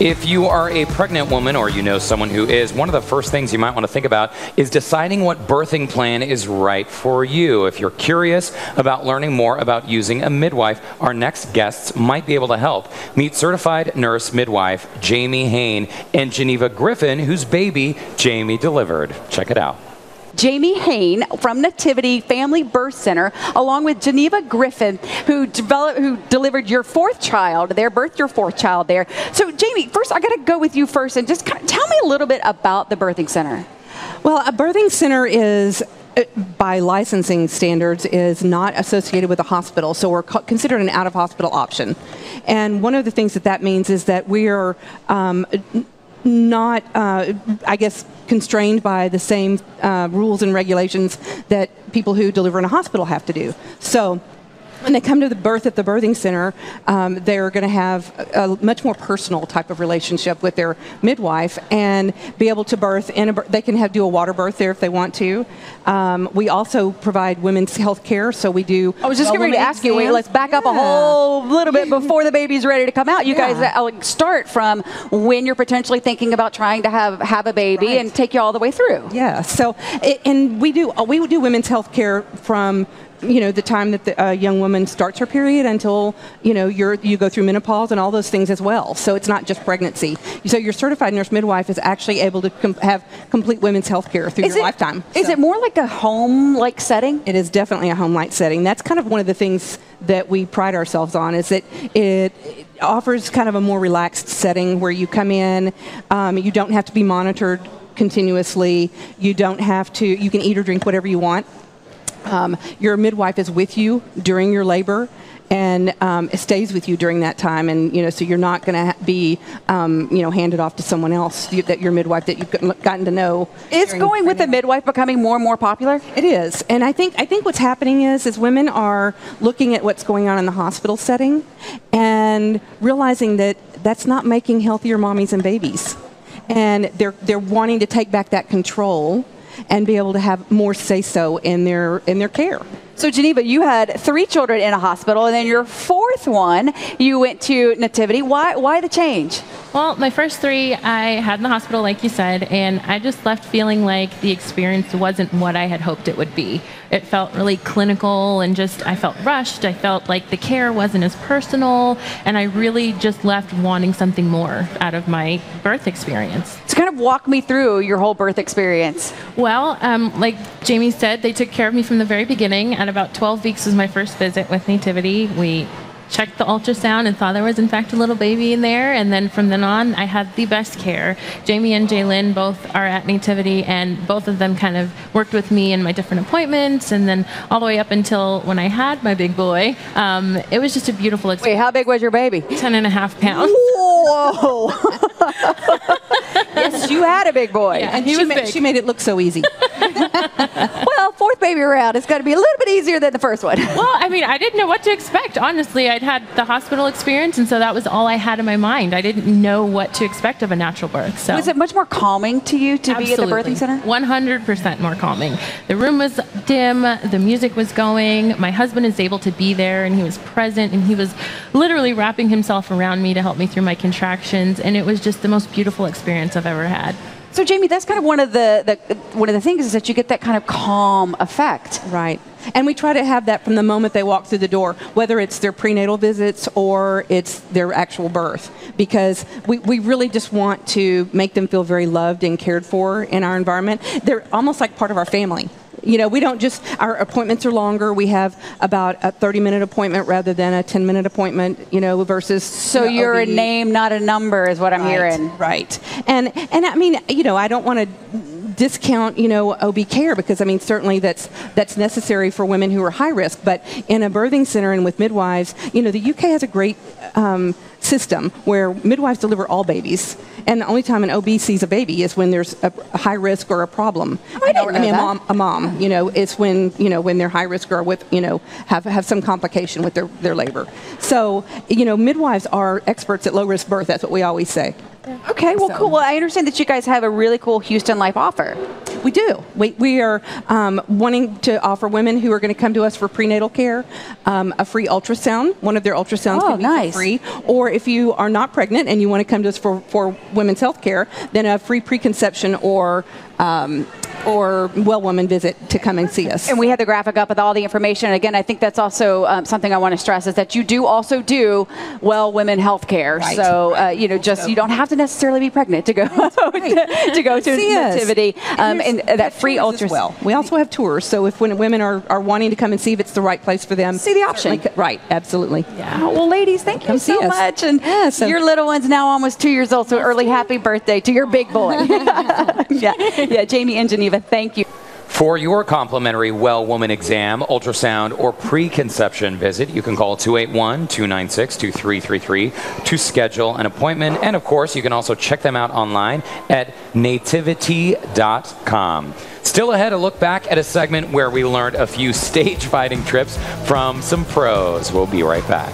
If you are a pregnant woman or you know someone who is, one of the first things you might want to think about is deciding what birthing plan is right for you. If you're curious about learning more about using a midwife, our next guests might be able to help. Meet certified nurse midwife Jamie Hain and Geneva Griffin, whose baby Jamie delivered. Check it out. Jamie Hain from Nativity Family Birth Center, along with Geneva Griffin, who delivered your fourth child there, birthed your fourth child there. So, Jamie, first, I got to go with you first and just kind of tell me a little bit about the birthing center. Well, a birthing center is, by licensing standards, is not associated with a hospital, so we're considered an out-of-hospital option. And one of the things that means is that we are not, I guess, constrained by the same rules and regulations that people who deliver in a hospital have to do. So when they come to the birth at the birthing center, they're going to have a much more personal type of relationship with their midwife and be able to birth in they can do a water birth there if they want to. We also provide women's health care, so we do. I was just going to ask you, wait, let's back up a whole little bit before the baby's ready to come out. You guys start from when you're potentially thinking about trying to have a baby and take you all the way through. Yeah, so and we do women's health care from the time that the young woman starts her period until, you go through menopause and all those things as well. So it's not just pregnancy. So your certified nurse midwife is actually able to have complete women's health care through your lifetime. Is it more like a home-like setting? It is definitely a home-like setting. That's kind of one of the things that we pride ourselves on, is that it offers kind of a more relaxed setting where you come in, you don't have to be monitored continuously, you don't have to, you can eat or drink whatever you want. Your midwife is with you during your labor and it stays with you during that time, and so you're not going to be handed off to someone else, that your midwife that you've gotten to know. Is going with a midwife becoming more and more popular? It is, and I think what's happening is women are looking at what's going on in the hospital setting and realizing that that's not making healthier mommies and babies, and they're wanting to take back that control and be able to have more say-so in their care. So, Geneva, you had 3 children in a hospital, and then your 4th one, you went to Nativity. Why the change? Well, my first 3 I had in the hospital, like you said, and I just left feeling like the experience wasn't what I had hoped it would be. It felt really clinical and I felt rushed. I felt like the care wasn't as personal, and I really just left wanting something more out of my birth experience. So kind of walk me through your whole birth experience. Well, like Jamie said, they took care of me from the very beginning. At about 12 weeks was my first visit with Nativity. We checked the ultrasound and thought there was in fact a little baby in there, and then from then on I had the best care. Jamie and Jaylyn both are at Nativity, and both of them kind of worked with me in my different appointments, and then all the way up until when I had my big boy. It was just a beautiful experience. Wait, how big was your baby? 10.5 pounds. Whoa! Yes, you had a big boy. Yeah, and she made it look so easy. Well, 4th baby around is going to be a little bit easier than the first one. Well, I mean, I didn't know what to expect. Honestly, I'd had the hospital experience, and so that was all I had in my mind. I didn't know what to expect of a natural birth. So was it much more calming to you to be at the birthing center? 100% more calming. The room was dim, the music was going, my husband is able to be there, and he was present, and he was literally wrapping himself around me to help me through my contractions, and it was just the most beautiful experience I've ever had. So, Jamie, that's kind of one of the things is that you get that kind of calm effect. Right. And we try to have that from the moment they walk through the door, whether it's their prenatal visits or it's their actual birth, because we really just want to make them feel very loved and cared for in our environment. They're almost like part of our family. We don't just, our appointments are longer. We have about a 30-minute appointment rather than a 10-minute appointment, versus. So you're a name, not a number, is what I'm hearing. Right. And I mean, I don't want to discount, OB care, because I mean, certainly that's necessary for women who are high risk. But in a birthing center and with midwives, the UK has a great system where midwives deliver all babies, and the only time an OB sees a baby is when there's a high risk or a problem. A mom, it's when they're high risk or with, have some complication with their labor. So, midwives are experts at low risk birth. That's what we always say. Okay, well, cool. Well, I understand that you guys have a really cool Houston Life offer. We do. We are wanting to offer women who are going to come to us for prenatal care a free ultrasound. One of their ultrasounds can be for free. Or if you are not pregnant and you want to come to us for women's health care, then a free preconception or well woman visit to come and see us. And we had the graphic up with all the information. And again, I think that's also something I want to stress is that you do also do well women health care. Right. So, you know, you don't have to necessarily be pregnant to go to go to Nativity. And that free ultrasound. Well, we also have tours. So if when women are wanting to come and see if it's the right place for them, see the option. Right, absolutely. Yeah. Well, ladies, thank you so much. And your little one's now almost 2 years old, so early happy birthday to your big boy. Yeah, Jamie and Geneva, thank you. For your complimentary Well Woman exam, ultrasound, or preconception visit, you can call 281-296-2333 to schedule an appointment. And of course, you can also check them out online at nativity.com. Still ahead, a look back at a segment where we learned a few stage fighting trips from some pros. We'll be right back.